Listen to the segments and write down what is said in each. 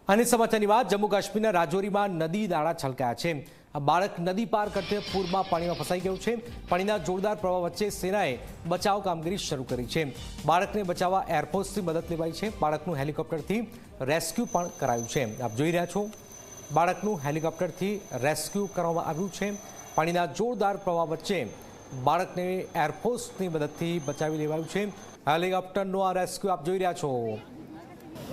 અને સમાચારની વાત જમ્મુ કાશ્મીરના રાજૌરીમાં નદી નાળા છલકાયા છે। આ બાળક નદી પાર કરતે પૂરમાં પાણીમાં ફસાઈ ગયું છે। પાણીના જોરદાર પ્રવાહ વચ્ચે સેનાએ બચાવ કામગીરી શરૂ કરી છે। બાળકને બચાવવા એરફોર્સથી મદદ લેવાઈ છે। બાળકનું હેલિકોપ્ટરથી રેસ્ક્યુ પણ કરાયું છે। આપ જોઈ રહ્યા છો, બાળકનું હેલિકોપ્ટરથી રેસ્ક્યુ કરવામાં આવ્યું છે। પાણીના જોરદાર પ્રવાહ વચ્ચે બાળકને એરફોર્સની મદદથી બચાવી લેવાયું છે। હેલિકોપ્ટરનો આ રેસ્ક્યુ આપ જોઈ રહ્યા છો।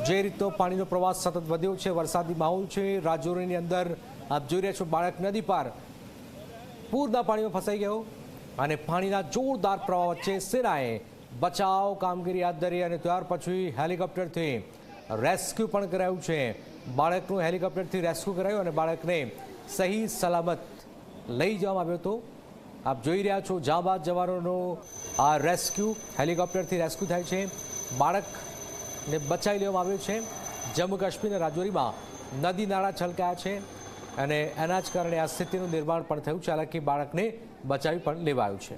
જે રીતનો પાણીનો પ્રવાહ સતત વધ્યો છે, વરસાદી માહોલ છે રાજૌરીની અંદર। આપ જોઈ રહ્યા છો, બાળક નદી પાર પૂરના પાણીમાં ફસાઈ ગયો અને પાણીના જોરદાર પ્રવાહ વચ્ચે સેનાએ બચાવ કામગીરી હાથ ધરી અને ત્યાર પછી હેલિકોપ્ટરથી રેસ્ક્યુ પણ કરાયું છે। બાળકનું હેલિકોપ્ટરથી રેસ્ક્યુ કરાયું અને બાળકને સહી સલામત લઈ જવામાં આવ્યો હતો। આપ જોઈ રહ્યા છો, જાબાદ જવાનોનો આ રેસ્ક્યુ, હેલિકોપ્ટરથી રેસ્ક્યુ થાય છે। બાળકને બચાવી લેવામાં આવ્યો છે। જમ્મુ કાશ્મીરના રાજૌરીમાં નદી નાળા છલકાયા છે અને એના જ કારણે આ સ્થિતિનું નિર્માણ પણ થયું છે। હાલાકી બાળકને બચાવી પણ લેવાયું છે।